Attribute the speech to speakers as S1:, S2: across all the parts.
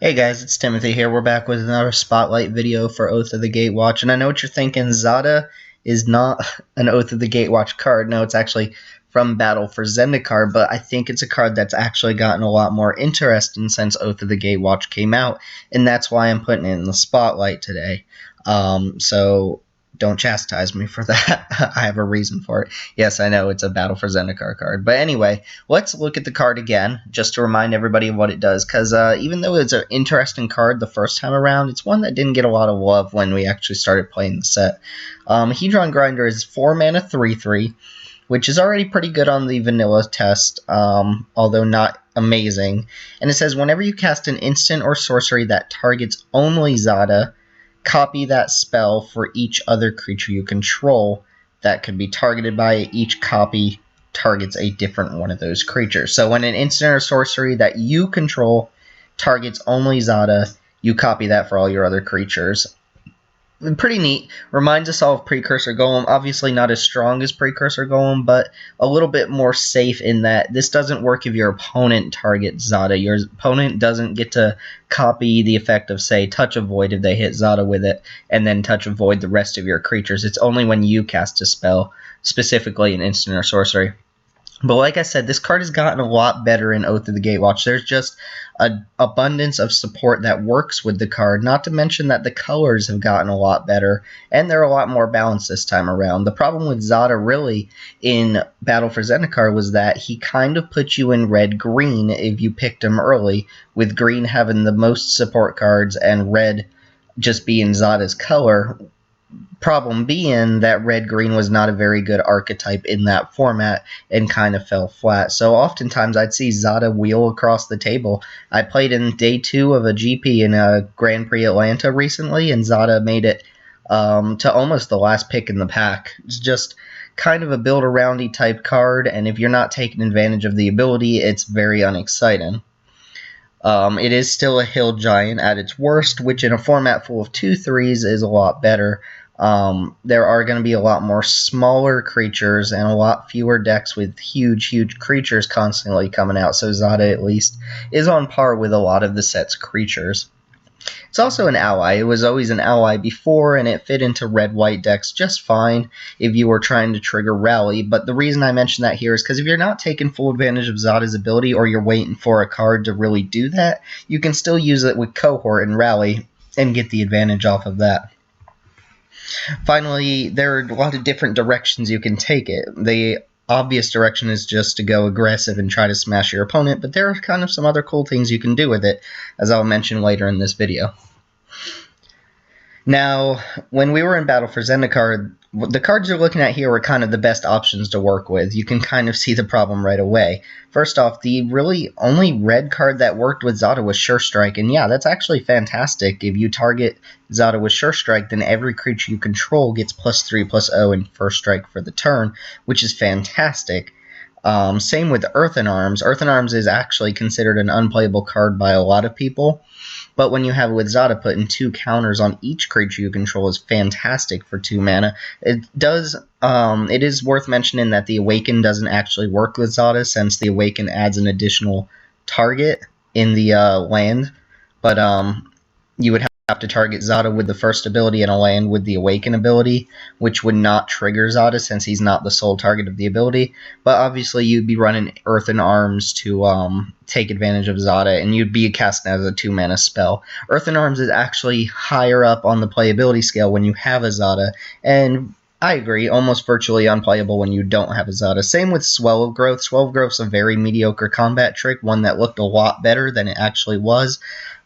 S1: Hey guys, it's Timothy here. We're back with another spotlight video for Oath of the Gatewatch, and I know what you're thinking. Zada is not an Oath of the Gatewatch card. No, it's actually from Battle for Zendikar, but I think it's a card that's actually gotten a lot more interesting since Oath of the Gatewatch came out, and that's why I'm putting it in the spotlight today. So don't chastise me for that. I have a reason for it. Yes, I know it's a Battle for Zendikar card. But anyway, let's look at the card again, just to remind everybody of what it does. Because even though it's an interesting card the first time around, it's one that didn't get a lot of love when we actually started playing the set. Hedron Grinder is 4 mana 3/3, which is already pretty good on the vanilla test, although not amazing. And it says, whenever you cast an instant or sorcery that targets only Zada, copy that spell for each other creature you control that could be targeted by it. Each copy targets a different one of those creatures. So when an instant or sorcery that you control targets only Zada, you copy that for all your other creatures. Pretty neat. Reminds us all of Precursor Golem. Obviously not as strong as Precursor Golem, but a little bit more safe in that this doesn't work if your opponent targets Zada. Your opponent doesn't get to copy the effect of, say, Touch of Void if they hit Zada with it, and then Touch of Void the rest of your creatures. It's only when you cast a spell, specifically an instant or sorcery. But like I said, this card has gotten a lot better in Oath of the Gatewatch. There's just an abundance of support that works with the card, not to mention that the colors have gotten a lot better, and they're a lot more balanced this time around. The problem with Zada, really, in Battle for Zendikar was that he kind of put you in red-green if you picked him early, with green having the most support cards and red just being Zada's color. Problem being that red-green was not a very good archetype in that format and kind of fell flat. So oftentimes I'd see Zada wheel across the table. I played in day 2 of a GP in a Grand Prix Atlanta recently, and Zada made it to almost the last pick in the pack. It's just kind of a build-aroundy type card, and if you're not taking advantage of the ability, it's very unexciting. It is still a hill giant at its worst, which in a format full of 2/3s is a lot better. There are going to be a lot more smaller creatures and a lot fewer decks with huge creatures constantly coming out, so Zada at least is on par with a lot of the set's creatures. It's also an ally. It was always an ally before, and it fit into red-white decks just fine if you were trying to trigger Rally, but the reason I mention that here is because if you're not taking full advantage of Zada's ability, or you're waiting for a card to really do that, you can still use it with Cohort and Rally and get the advantage off of that. Finally, there are a lot of different directions you can take it. The obvious direction is just to go aggressive and try to smash your opponent, but there are kind of some other cool things you can do with it, as I'll mention later in this video. Now, when we were in Battle for Zendikar, the cards you're looking at here were kind of the best options to work with. You can kind of see the problem right away. First off, the really only red card that worked with Zada was Sure Strike, and yeah, that's actually fantastic. If you target Zada with Sure Strike, then every creature you control gets +3/+0 in first strike for the turn, which is fantastic. Same with Earthen Arms. Earthen Arms is actually considered an unplayable card by a lot of people, but when you have it with Zada, putting 2 counters on each creature you control is fantastic for 2 mana. It is worth mentioning that the Awaken doesn't actually work with Zada, since the Awaken adds an additional target in the land, but you would have to target Zada with the first ability and a land with the Awaken ability, which would not trigger Zada since he's not the sole target of the ability. But obviously you'd be running Earthen Arms to take advantage of Zada, and you'd be casting as a 2-mana spell. Earthen Arms is actually higher up on the playability scale when you have a Zada, and I agree, almost virtually unplayable when you don't have a Zada. Same with Swell of Growth. Swell of Growth's a very mediocre combat trick, one that looked a lot better than it actually was.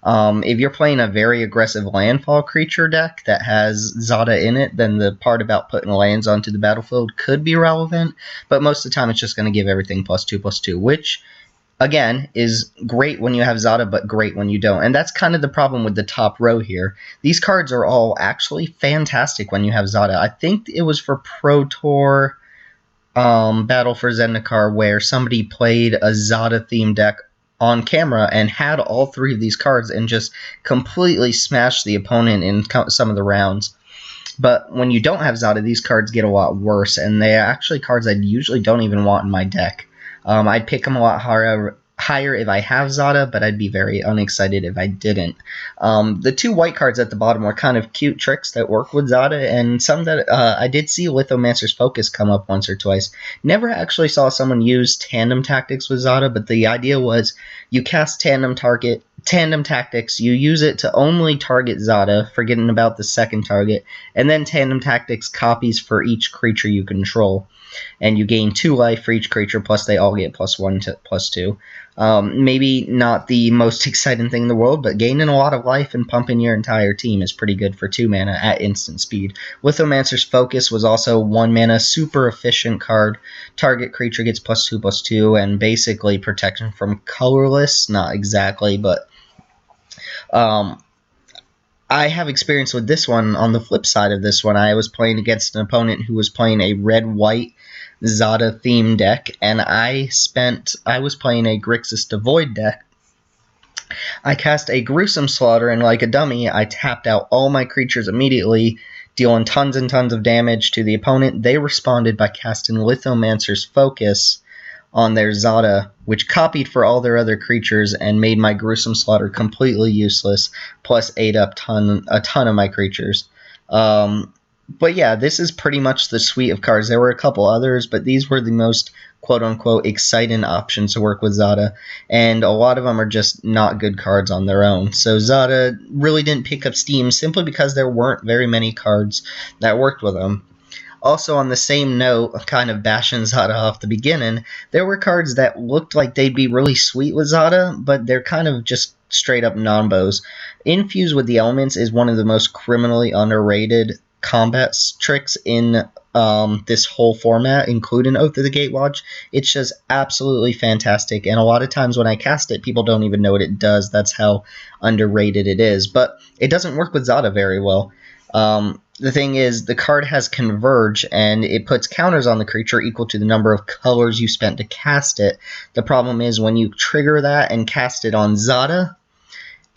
S1: If you're playing a very aggressive landfall creature deck that has Zada in it, then the part about putting lands onto the battlefield could be relevant, but most of the time it's just going to give everything +2/+2, which, again, is great when you have Zada, but great when you don't. And that's kind of the problem with the top row here. These cards are all actually fantastic when you have Zada. I think it was for Pro Tour Battle for Zendikar where somebody played a Zada-themed deck on camera and had all 3 of these cards and just completely smashed the opponent in some of the rounds. But when you don't have Zada, these cards get a lot worse, and they're actually cards I usually don't even want in my deck. I'd pick them a lot higher if I have Zada, but I'd be very unexcited if I didn't. The 2 white cards at the bottom are kind of cute tricks that work with Zada, and some that I did see Lithomancer's Focus come up once or twice. Never actually saw someone use Tandem Tactics with Zada, but the idea was you cast Tandem Tactics, you use it to only target Zada, forgetting about the second target, and then Tandem Tactics copies for each creature you control. And you gain 2 life for each creature, plus they all get +1 to +2. Maybe not the most exciting thing in the world, but gaining a lot of life and pumping your entire team is pretty good for 2 mana at instant speed. Lithomancer's Focus was also 1 mana, super efficient card. Target creature gets +2/+2, and basically protection from colorless, not exactly, but I have experience with this one. On the flip side of this one, I was playing against an opponent who was playing a red-white Zada theme deck, and I was playing a Grixis Devoid deck. I cast a Gruesome Slaughter, and like a dummy, I tapped out all my creatures immediately, dealing tons and tons of damage to the opponent. They responded by casting Lithomancer's Focus on their Zada, which copied for all their other creatures and made my Gruesome Slaughter completely useless, plus ate up a ton of my creatures. But yeah, this is pretty much the suite of cards. There were a couple others, but these were the most quote-unquote exciting options to work with Zada, and a lot of them are just not good cards on their own. So Zada really didn't pick up steam simply because there weren't very many cards that worked with them. Also, on the same note, kind of bashing Zada off the beginning, there were cards that looked like they'd be really sweet with Zada, but they're kind of just straight up non-bows. Infuse with the Elements is one of the most criminally underrated combat tricks in this whole format, including Oath of the Gatewatch. It's just absolutely fantastic, and a lot of times when I cast it, people don't even know what it does. That's how underrated it is, but it doesn't work with Zada very well. The thing is, the card has Converge, and it puts counters on the creature equal to the number of colors you spent to cast it. The problem is, when you trigger that and cast it on Zada,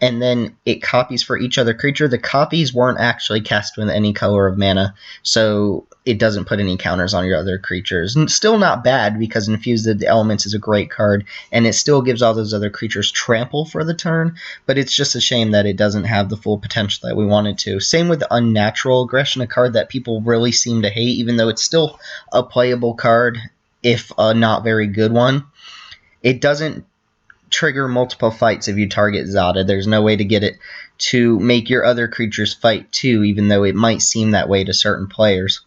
S1: and then it copies for each other creature, the copies weren't actually cast with any color of mana, so it doesn't put any counters on your other creatures. And still not bad, because Infuse the Elements is a great card, and it still gives all those other creatures trample for the turn, but it's just a shame that it doesn't have the full potential that we want it to. Same with Unnatural Aggression, a card that people really seem to hate, even though it's still a playable card, if a not very good one. It doesn't trigger multiple fights if you target Zada. There's no way to get it to make your other creatures fight too, even though it might seem that way to certain players.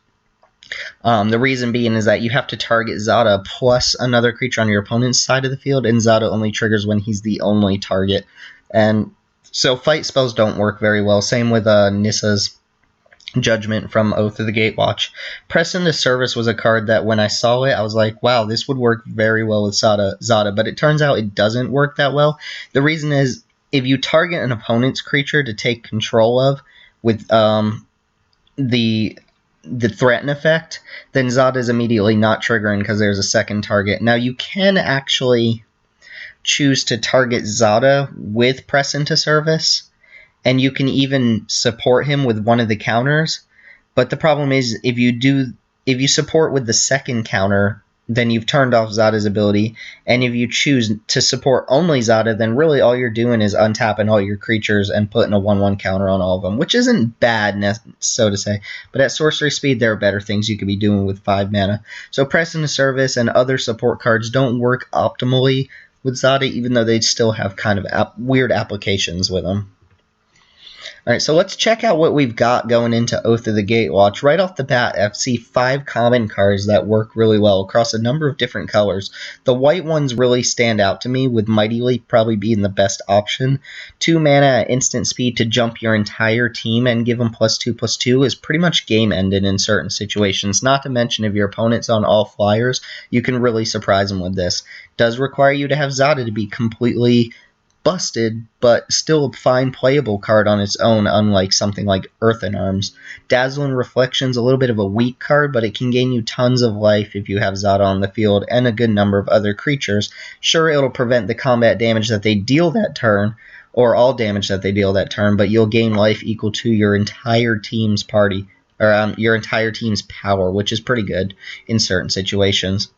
S1: The reason being is that you have to target Zada plus another creature on your opponent's side of the field, and Zada only triggers when he's the only target. And so fight spells don't work very well. Same with Nissa's Judgment from Oath of the Gatewatch. Press into Service was a card that when I saw it, I was like, wow, this would work very well with Zada, but it turns out it doesn't work that well. The reason is, if you target an opponent's creature to take control of with the threaten effect, then Zada is immediately not triggering because there's a second target. Now, you can actually choose to target Zada with Press into Service, and you can even support him with one of the counters. But the problem is, if you support with the second counter, then you've turned off Zada's ability. And if you choose to support only Zada, then really all you're doing is untapping all your creatures and putting a 1/1 counter on all of them, which isn't bad, so to say. But at sorcery speed, there are better things you could be doing with 5 mana. So Press into Service and other support cards don't work optimally with Zada, even though they still have kind of weird applications with them. Alright, so let's check out what we've got going into Oath of the Gatewatch. Right off the bat, I see 5 common cards that work really well across a number of different colors. The white ones really stand out to me, with Mighty Leap probably being the best option. 2 mana at instant speed to jump your entire team and give them +2/+2 is pretty much game-ended in certain situations. Not to mention, if your opponent's on all flyers, you can really surprise them with this. Does require you to have Zada to be completely busted, but still a fine playable card on its own, unlike something like Earthen Arms. Dazzling Reflection's a little bit of a weak card, but it can gain you tons of life if you have Zada on the field and a good number of other creatures. Sure, it'll prevent the combat damage that they deal that turn, or all damage that they deal that turn, but you'll gain life equal to your entire team's your entire team's power, which is pretty good in certain situations.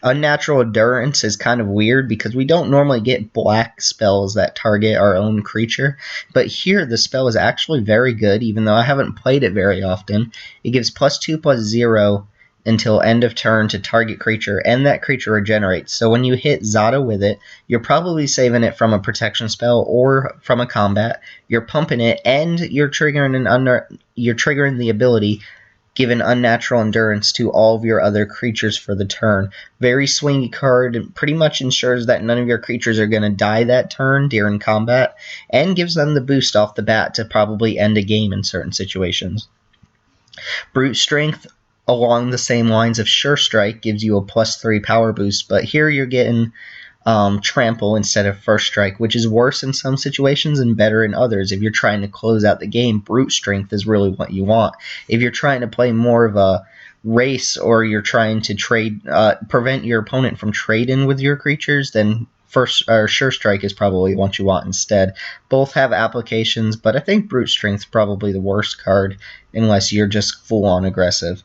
S1: Unnatural Endurance is kind of weird because we don't normally get black spells that target our own creature, but here the spell is actually very good, even though I haven't played it very often. It gives +2/+0 until end of turn to target creature, and that creature regenerates. So when you hit Zada with it, you're probably saving it from a protection spell or from a combat. You're pumping it, and you're triggering the ability given Unnatural Endurance to all of your other creatures for the turn. Very swingy card, and pretty much ensures that none of your creatures are going to die that turn during combat, and gives them the boost off the bat to probably end a game in certain situations. Brute Strength, along the same lines of Sure Strike, gives you a +3 power boost, but here you're getting Trample instead of First Strike, which is worse in some situations and better in others. If you're trying to close out the game, Brute Strength is really what you want. If you're trying to play more of a race, or you're trying to prevent your opponent from trading with your creatures, then Sure Strike is probably what you want instead. Both have applications, but I think Brute Strength is probably the worst card unless you're just full-on aggressive.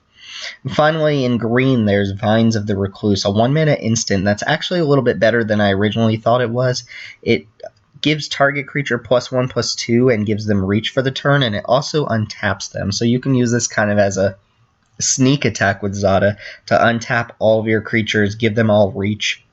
S1: And finally, in green, there's Vines of the Recluse, a 1-mana instant that's actually a little bit better than I originally thought it was. It gives target creature +1/+2 and gives them reach for the turn, and it also untaps them. So you can use this kind of as a sneak attack with Zada to untap all of your creatures, give them all reach,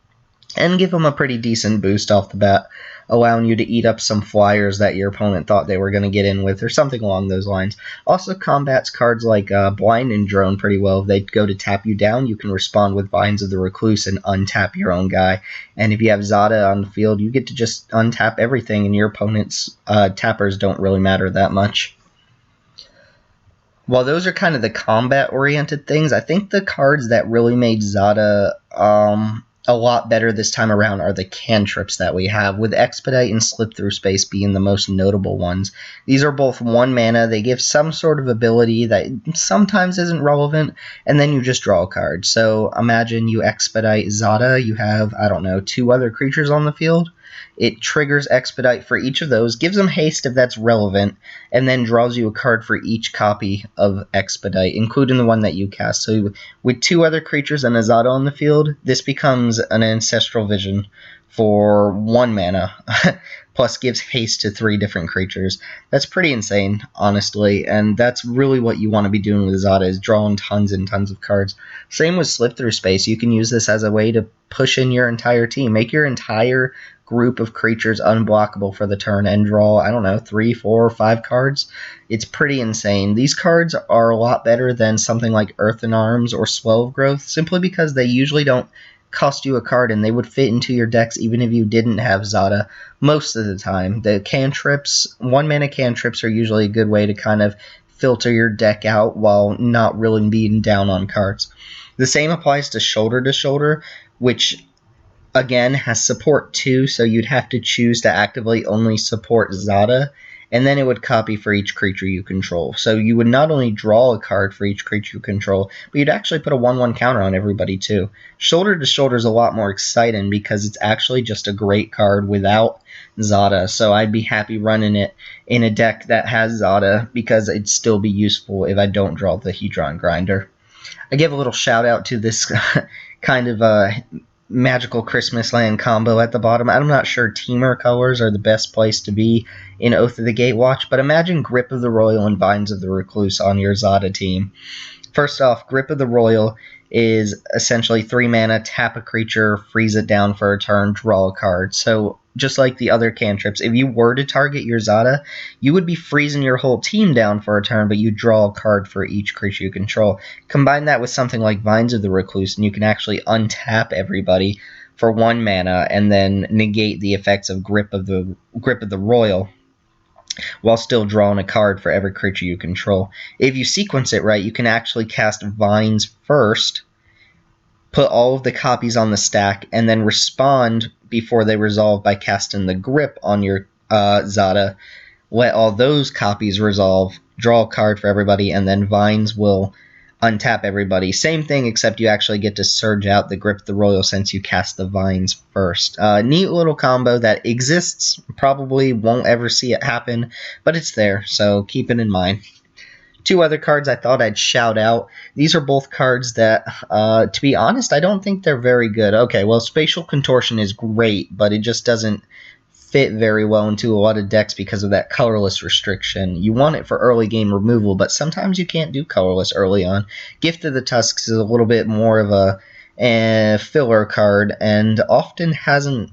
S1: and give them a pretty decent boost off the bat, allowing you to eat up some flyers that your opponent thought they were going to get in with, or something along those lines. Also combats cards like Blind and Drone pretty well. If they go to tap you down, you can respond with Vines of the Recluse and untap your own guy. And if you have Zada on the field, you get to just untap everything, and your opponent's tappers don't really matter that much. While those are kind of the combat-oriented things, I think the cards that really made Zada a lot better this time around are the cantrips that we have, with Expedite and Slip Through Space being the most notable ones. These are both 1 mana, they give some sort of ability that sometimes isn't relevant, and then you just draw a card. So imagine you Expedite Zada, you have, 2 other creatures on the field. It triggers Expedite for each of those, gives them haste if that's relevant, and then draws you a card for each copy of Expedite, including the one that you cast. So with 2 other creatures and a Zada on the field, this becomes an Ancestral Vision for 1 mana, plus gives haste to 3 different creatures. That's pretty insane, honestly, and that's really what you want to be doing with Zada, is drawing tons and tons of cards. Same with Slip Through Space. You can use this as a way to push in your entire team, make your entire group of creatures unblockable for the turn, and draw, 3, 4, 5 cards. It's pretty insane. These cards are a lot better than something like Earthen Arms or Swell of Growth, simply because they usually don't cost you a card, and they would fit into your decks even if you didn't have Zada most of the time. The cantrips, 1 mana cantrips, are usually a good way to kind of filter your deck out while not really being down on cards. The same applies to Shoulder, which again has support 2, so you'd have to choose to actively only support Zada, and then it would copy for each creature you control. So you would not only draw a card for each creature you control, but you'd actually put a 1/1 counter on everybody too. Shoulder is a lot more exciting because it's actually just a great card without Zada, so I'd be happy running it in a deck that has Zada because it'd still be useful if I don't draw the Hedron Grinder. I give a little shout out to this kind of Magical Christmas Land combo at the bottom. I'm not sure Teamer colors are the best place to be in Oath of the Gatewatch, but imagine Grip of the Royal and Vines of the Recluse on your Zada team. First off, Grip of the Royal is essentially 3 mana, tap a creature, freeze it down for a turn, draw a card. So just like the other cantrips, if you were to target your Zada, you would be freezing your whole team down for a turn, but you draw a card for each creature you control. Combine that with something like Vines of the Recluse, and you can actually untap everybody for 1 mana and then negate the effects of Grip of the Royal while still drawing a card for every creature you control. If you sequence it right, you can actually cast Vines first, put all of the copies on the stack, and then respond before they resolve by casting the Grip on your Zada. Let all those copies resolve, draw a card for everybody, and then Vines will untap everybody. Same thing, except you actually get to surge out the Grip of the Royal since you cast the Vines first. Neat little combo that exists. Probably won't ever see it happen, but it's there, so keep it in mind. Two other cards I thought I'd shout out. These are both cards that, to be honest, I don't think they're very good. Okay, well, Spatial Contortion is great, but it just doesn't fit very well into a lot of decks because of that colorless restriction. You want it for early game removal, but sometimes you can't do colorless early on. Gift of the Tusks is a little bit more of a filler card, and often hasn't...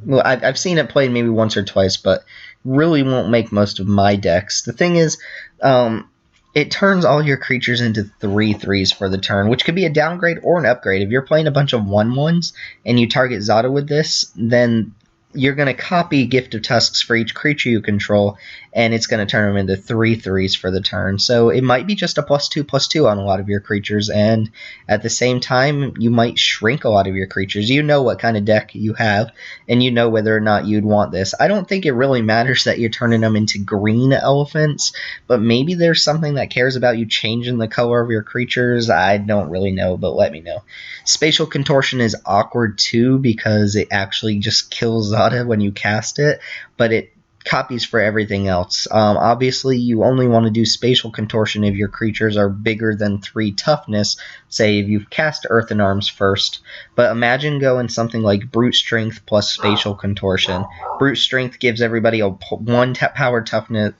S1: Well, I've seen it played maybe once or twice, but really won't make most of my decks. The thing is, it turns all your creatures into 3/3s for the turn, which could be a downgrade or an upgrade. If you're playing a bunch of 1/1s and you target Zada with this, then you're going to copy Gift of Tusks for each creature you control, and it's going to turn them into 3/3s for the turn. So it might be just a +2/+2 on a lot of your creatures, and at the same time, you might shrink a lot of your creatures. You know what kind of deck you have, and you know whether or not you'd want this. I don't think it really matters that you're turning them into green elephants, but maybe there's something that cares about you changing the color of your creatures. I don't really know, but let me know. Spatial Contortion is awkward too because it actually just kills Zada when you cast it, but it copies for everything else. Obviously, you only want to do Spatial Contortion if your creatures are bigger than 3 toughness, say if you've cast Earthen Arms first, but imagine going something like Brute Strength plus Spatial Contortion. Brute Strength gives everybody a power toughness,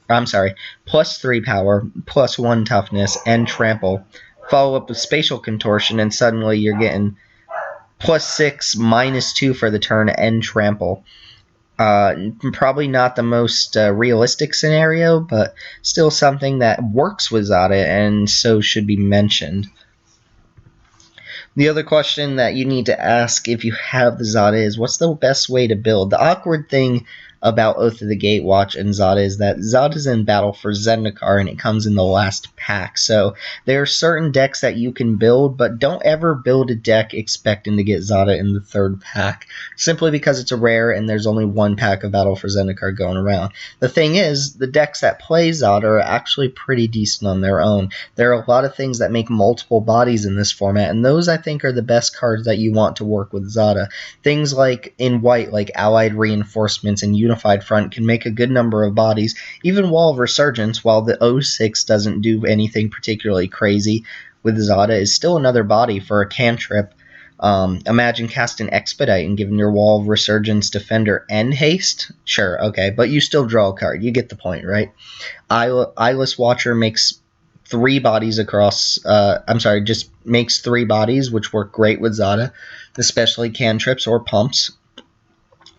S1: plus 3 power, plus 1 toughness, and trample. Follow up with Spatial Contortion, and suddenly you're getting +6, -2 for the turn, and trample. Probably not the most realistic scenario, but still something that works with Zada, and so should be mentioned. The other question that you need to ask if you have the Zada is, what's the best way to build? The awkward thing about Oath of the Gatewatch and Zada is that Zada's in battle for Zendikar, and it comes in the last pack. So there are certain decks that you can build, but don't ever build a deck expecting to get Zada in the 3rd pack, simply because it's a rare and there's only 1 pack of Battle for Zendikar going around. The thing is, the decks that play Zada are actually pretty decent on their own. There are a lot of things that make multiple bodies in this format, and those I think are the best cards that you want to work with Zada. Things like in white, like Allied Reinforcements and Unified Front can make a good number of bodies. Even Wall of Resurgence, while the 06 doesn't do anything particularly crazy with Zada, is still another body for a cantrip. Imagine casting Expedite and giving your Wall of Resurgence Defender and haste. Sure, okay, but you still draw a card. You get the point, right? Eyeless Watcher makes 3 bodies across, just makes 3 bodies, which work great with Zada, especially cantrips or pumps.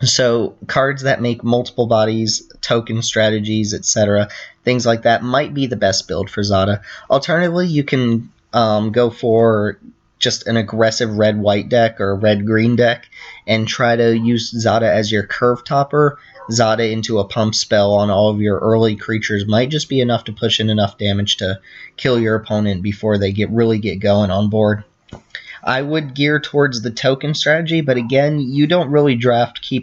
S1: So cards that make multiple bodies, token strategies, etc., things like that might be the best build for Zada. Alternatively, you can go for just an aggressive red-white deck or red-green deck and try to use Zada as your curve topper. Zada into a pump spell on all of your early creatures might just be enough to push in enough damage to kill your opponent before they really get going on board. I would gear towards the token strategy, but again, you don't really draft you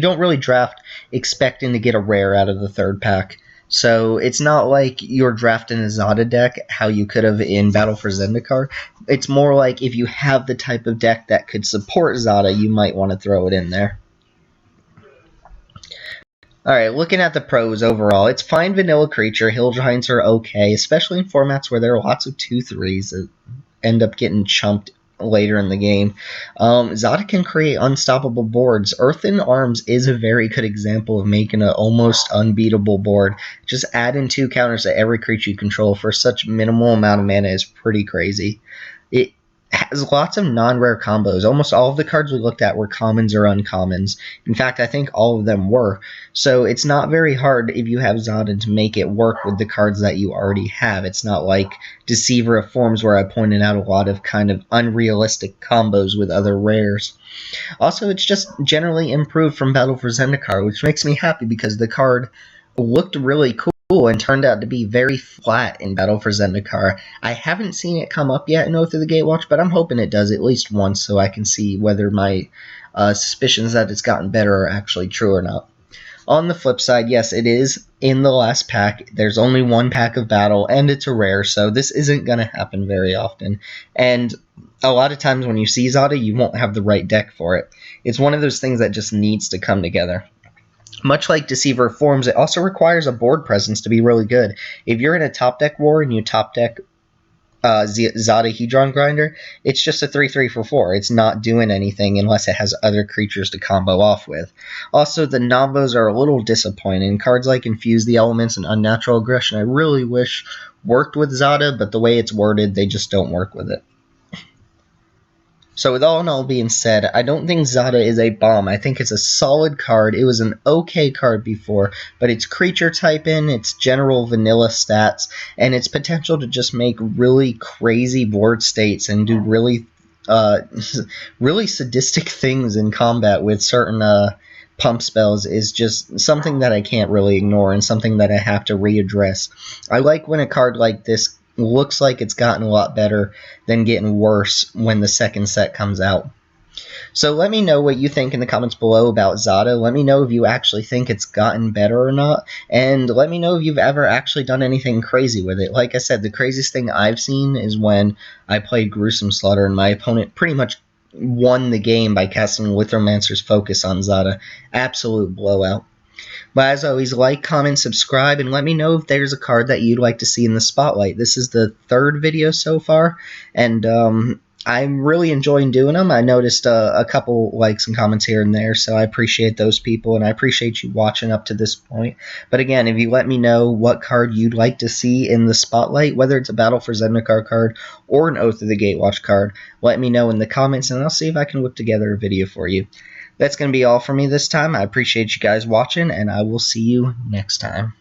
S1: don't really draft expecting to get a rare out of the 3rd pack. So it's not like you're drafting a Zada deck how you could have in Battle for Zendikar. It's more like if you have the type of deck that could support Zada, you might want to throw it in there. Alright, looking at the pros overall, it's fine vanilla creature. Hill Giants are okay, especially in formats where there are lots of 2/3s that end up getting chumped later in the game. Zada can create unstoppable boards. Earthen Arms is a very good example of making an almost unbeatable board. Just add in 2 counters to every creature you control for such minimal amount of mana is pretty crazy. It has lots of non-rare combos. Almost all of the cards we looked at were commons or uncommons. In fact, I think all of them were. So it's not very hard if you have Zada to make it work with the cards that you already have. It's not like Deceiver of Forms where I pointed out a lot of kind of unrealistic combos with other rares. Also, it's just generally improved from Battle for Zendikar, which makes me happy because the card looked really cool and turned out to be very flat in Battle for Zendikar. I haven't seen it come up yet in Oath of the Gatewatch, but I'm hoping it does at least once so I can see whether my suspicions that it's gotten better are actually true or not. On the flip side, yes, it is in the last pack. There's only 1 pack of battle, and it's a rare, so this isn't going to happen very often. And a lot of times when you see Zada, you won't have the right deck for it. It's one of those things that just needs to come together. Much like Deceiver Forms, it also requires a board presence to be really good. If you're in a top deck war and you top deck Zada Hedron Grinder, it's just a 3/3 for 4. It's not doing anything unless it has other creatures to combo off with. Also, the nombos are a little disappointing. Cards like Infuse the Elements and Unnatural Aggression I really wish worked with Zada, but the way it's worded, they just don't work with it. So with all in all being said, I don't think Zada is a bomb. I think it's a solid card. It was an okay card before, but its creature type in, its general vanilla stats, and its potential to just make really crazy board states and do really really sadistic things in combat with certain pump spells is just something that I can't really ignore and something that I have to readdress. I like when a card like this looks like it's gotten a lot better than getting worse when the second set comes out. So let me know what you think in the comments below about Zada. Let me know if you actually think it's gotten better or not, and let me know if you've ever actually done anything crazy with it. Like I said, the craziest thing I've seen is when I played Gruesome Slaughter and my opponent pretty much won the game by casting Lithromancer's Focus on Zada. Absolute blowout. But as always, like, comment, subscribe, and let me know if there's a card that you'd like to see in the spotlight. This is the third video so far, and I'm really enjoying doing them. I noticed a couple likes and comments here and there, so I appreciate those people, and I appreciate you watching up to this point. But again, if you let me know what card you'd like to see in the spotlight, whether it's a Battle for Zendikar card or an Oath of the Gatewatch card, let me know in the comments, and I'll see if I can whip together a video for you. That's going to be all for me this time. I appreciate you guys watching, and I will see you next time.